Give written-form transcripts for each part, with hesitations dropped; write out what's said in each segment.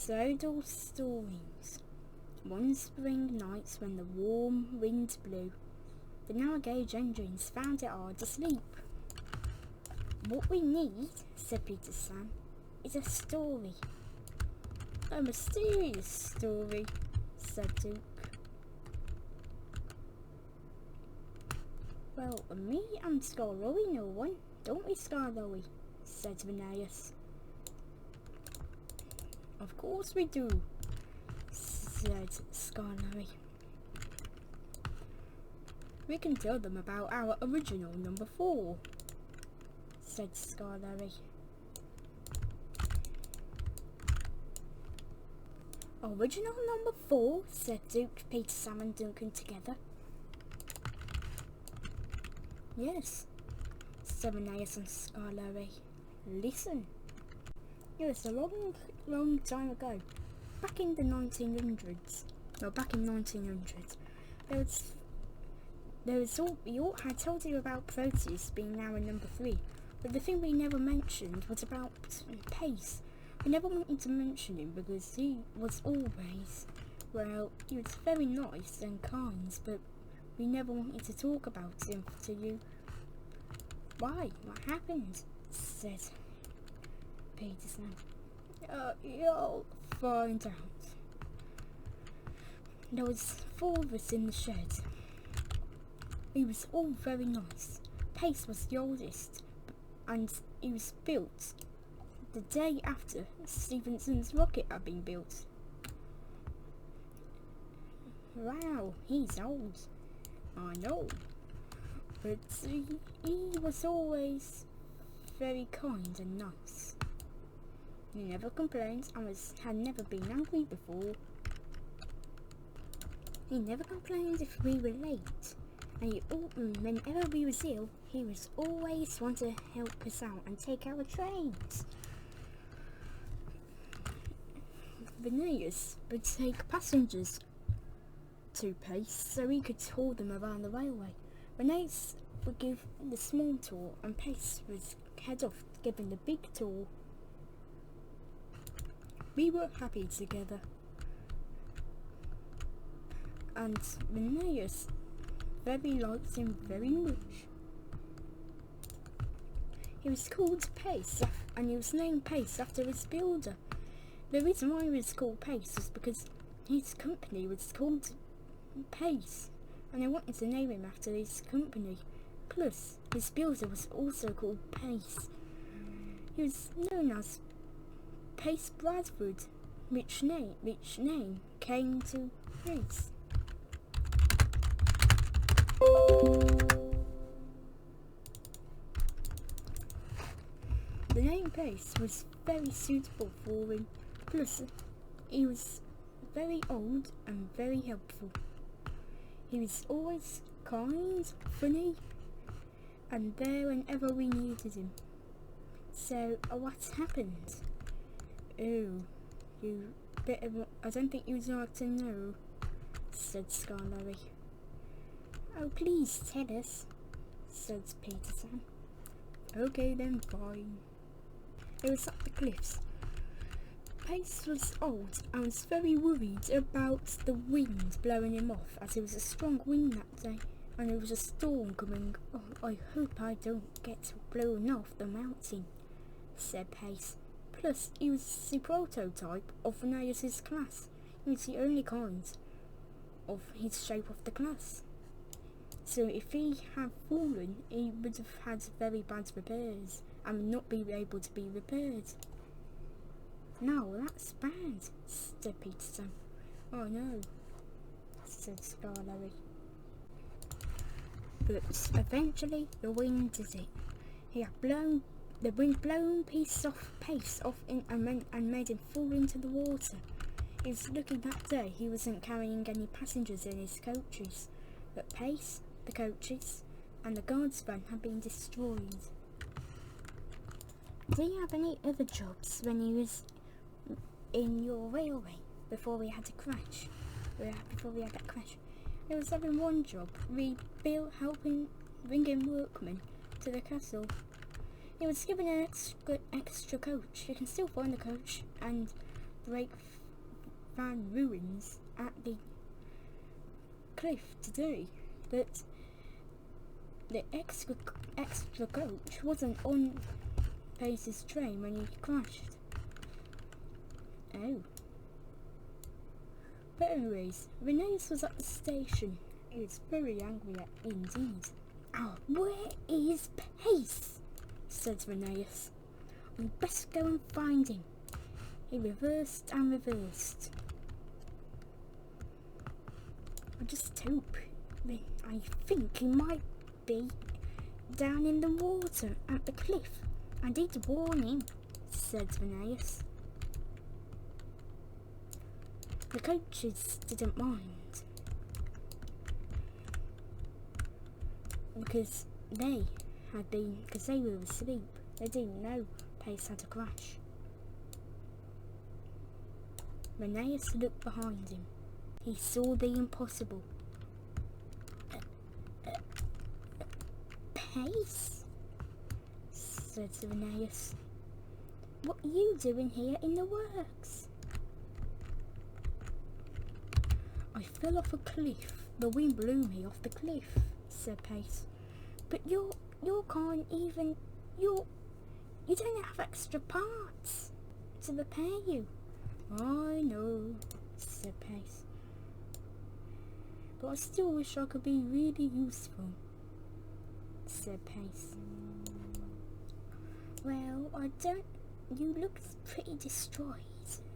Sodor stories. One spring night when the warm wind blew, the narrow gauge engines found it hard to sleep. What we need, said Peter Sam, is a story. A mysterious story, said Duke. Well, me and Skarloey know one, don't we, Skarloey? Said Rheneas. Of course we do, said Skarloey. We can tell them about our original number 4, said Skarloey. Original number 4, said Duke, Peter, Sam and Duncan together. Yes, said Rheneas and Skarloey. Listen. It was a long time ago. Back in the 1900s. Well, back in 1900, we all had told you about Proteus being now in number 3, but the thing we never mentioned was about Pace. We never wanted to mention him because he was always, well, he was very nice and kind, but we never wanted to talk about him to you. Why? What happened? Said Peterson. You'll find out. There was 4 of us in the shed. He was all very nice. Pace was the oldest, and he was built the day after Stephenson's rocket had been built. Wow, he's old. I know. But he was always very kind and nice. He never complained and had never been angry before. He never complained if we were late. And whenever we was ill, he was always want to help us out and take our trains. Rheneas would take passengers to Pace so he could haul them around the railway. Rheneas would give the small tour and Pace would head off giving the big tour. We were happy together. And Rheneas very liked him very much. He was called Pace and he was named Pace after his builder. The reason why he was called Pace was because his company was called Pace and they wanted to name him after his company. Plus, his builder was also called Pace. He was known as Pace Bradford, which name came to Pace. The name Pace was very suitable for him, plus he was very old and very helpful. He was always kind, funny, and there whenever we needed him. So, what happened? Oh, I don't think you'd like to know, said Skarloey. Oh, please tell us, said Peterson. Okay then, fine. It was up the cliffs. Pace was old and was very worried about the wind blowing him off, as it was a strong wind that day and there was a storm coming. Oh, I hope I don't get blown off the mountain, said Pace. Plus, he was the prototype of Rheneas' class. He was the only kind of his shape of the class. So if he had fallen, he would have had very bad repairs and would not be able to be repaired. No, that's bad, said Peterson. Oh no, said Skarloey. But eventually the wind did it. The wind blown Pace off and made him fall into the water. He was lucky that day he wasn't carrying any passengers in his coaches, but Pace, the coaches, and the guards van had been destroyed. Do you have any other jobs when he was in your railway before we had to crash? Before we had that crash, he was having one job, helping bringing workmen to the castle. He was given an extra coach. You can still find the coach and found ruins at the cliff today, but the extra coach wasn't on Pace's train when he crashed. Oh. But anyways, Rheneas was at the station. He was very angry indeed. Oh, where is Pace? Said Rheneas. We best go and find him. He reversed and reversed. I just hope. I think he might be down in the water at the cliff. I did warn him, said Rheneas. The coaches didn't mind, because they were asleep. They didn't know Pace had a crash. Rheneas looked behind him. He saw the impossible. Pace? Said Rheneas. What are you doing here in the works? I fell off a cliff. The wind blew me off the cliff, said Pace. But you can't even... You don't have extra parts to repair you. I know, said Pace. But I still wish I could be really useful, said Pace. Well, you look pretty destroyed.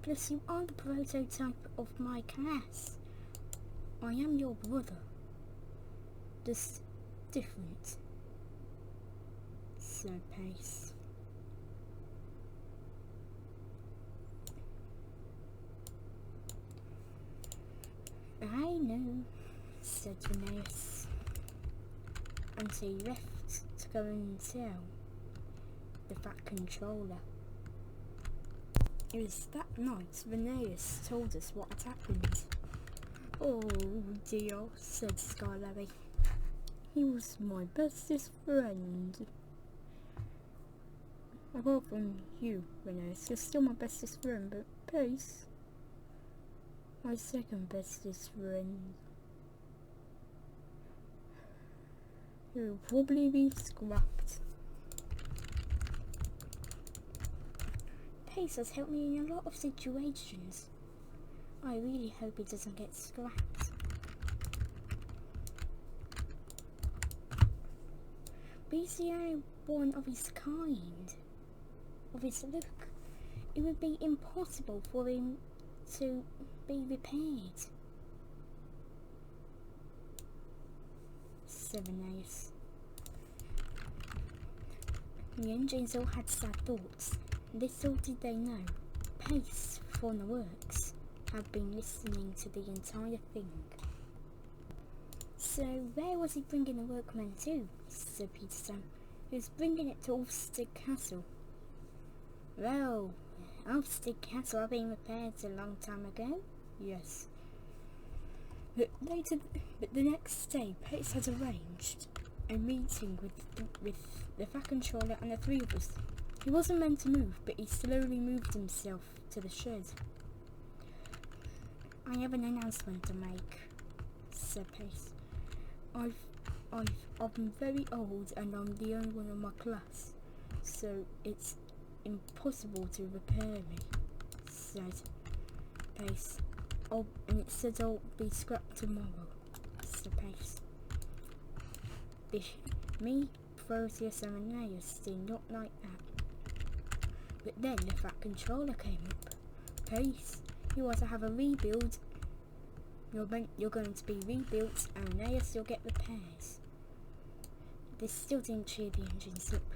Plus you are the prototype of my class. I am your brother. Just different, said Pace. I know, said Rheneas, and he left to go and tell the Fat Controller. It was that night Rheneas told us what had happened. Oh dear, said Skarloey. He was my bestest friend. Apart from you, Rheneas, you're still my bestest friend, but Pace, my second bestest friend. He'll probably be scrapped. Pace has helped me in a lot of situations. I really hope he doesn't get scrapped. But he's the only one of his kind, of his look. It would be impossible for him to be repaired. 7 Ace. The engines all had sad thoughts. Little did they know, Pace from the works had been listening to the entire thing. So where was he bringing the workmen to? Said Peterson. He was bringing it to Ulfstead Castle. Well, Ulfstead Castle had been repaired a long time ago. Yes. But the next day, Pace had arranged a meeting with the Fat Controller and the three of us. He wasn't meant to move, but he slowly moved himself to the shed. I have an announcement to make, said Pace. I'm very old and I'm the only one in my class, so it's impossible to repair me, said Pace. And it said I'll be scrapped tomorrow, said Pace. Me, Proteus and Rheneas did not like that. But then the Fat Controller came up. Pace, you are to have a rebuild. You're going to be rebuilt, and Rheneas, you'll get repairs. This still didn't cheer the engines up,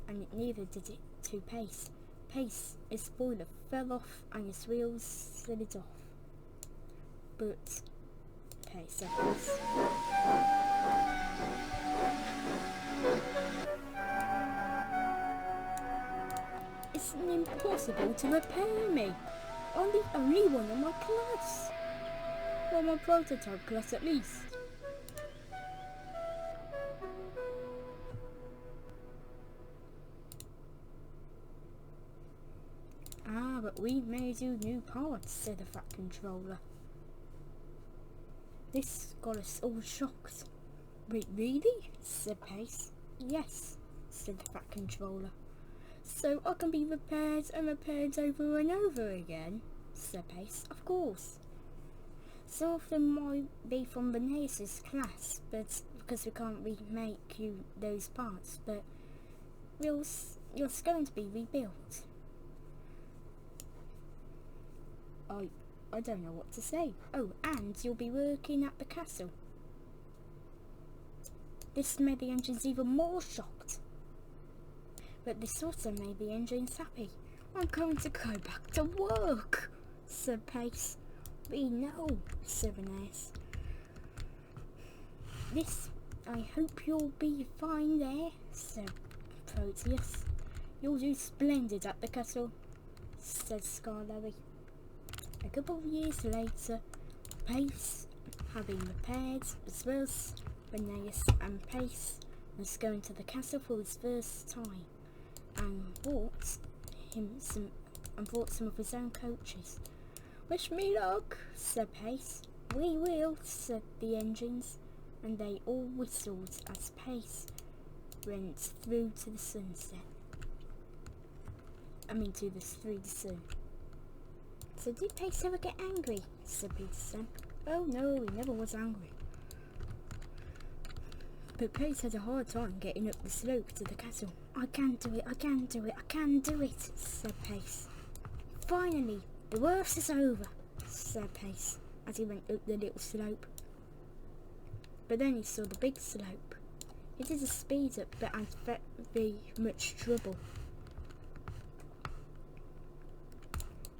and neither did it to Pace. Pace, his spoiler fell off and his wheels slid off. But Pace said this. It's impossible to repair me. I'm the only one in my class. Well, my prototype class at least. But but we made you new parts, said the Fat Controller. This got us all shocked. Wait, really? Said Pace. Yes, said the Fat Controller. So I can be repaired and repaired over and over again, said Pace. Of course. Some of them might be from Rheneas' class, but because we can't remake you those parts, but you're going to be rebuilt. I don't know what to say. Oh, and you'll be working at the castle. This made the engines even more shocked. But this also made the engines happy. I'm going to go back to work, said Pace. We know, said Rheneas. I hope you'll be fine there, said Proteus. You'll do splendid at the castle, said Skarloey. A couple of years later, Pace, having repaired as well as Rheneas, and Pace was going to the castle for his first time and brought some of his own coaches. Wish me luck, said Pace. We will, said the engines, and they all whistled as Pace went through to the sunset. Through the sun. So did Pace ever get angry? Said Peterson. Oh no, he never was angry. But Pace had a hard time getting up the slope to the castle. I can do it, I can do it, I can do it, said Pace. Finally, the worst is over, said Pace as he went up the little slope. But then he saw the big slope. It is a speed up, but had very much trouble.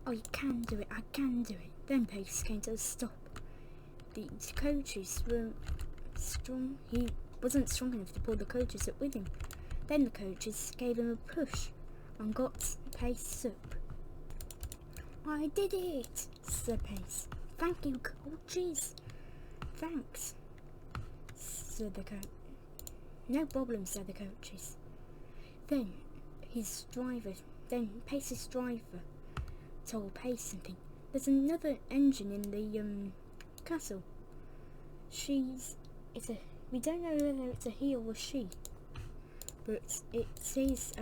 I can do it, I can do it. Then Pace came to a stop. The coaches weren't strong. He wasn't strong enough to pull the coaches up with him. Then the coaches gave him a push and got Pace up. I did it, said Pace. Thank you, coaches. Thanks, said the coach. No problem, said the coaches. Then Pace's driver told Pace something. There's another engine in the castle. We don't know whether it's a he or a she, but it is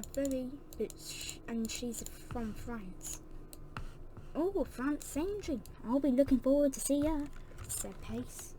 and she's from France. Oh, France engine. I'll be looking forward to see her, said Pace.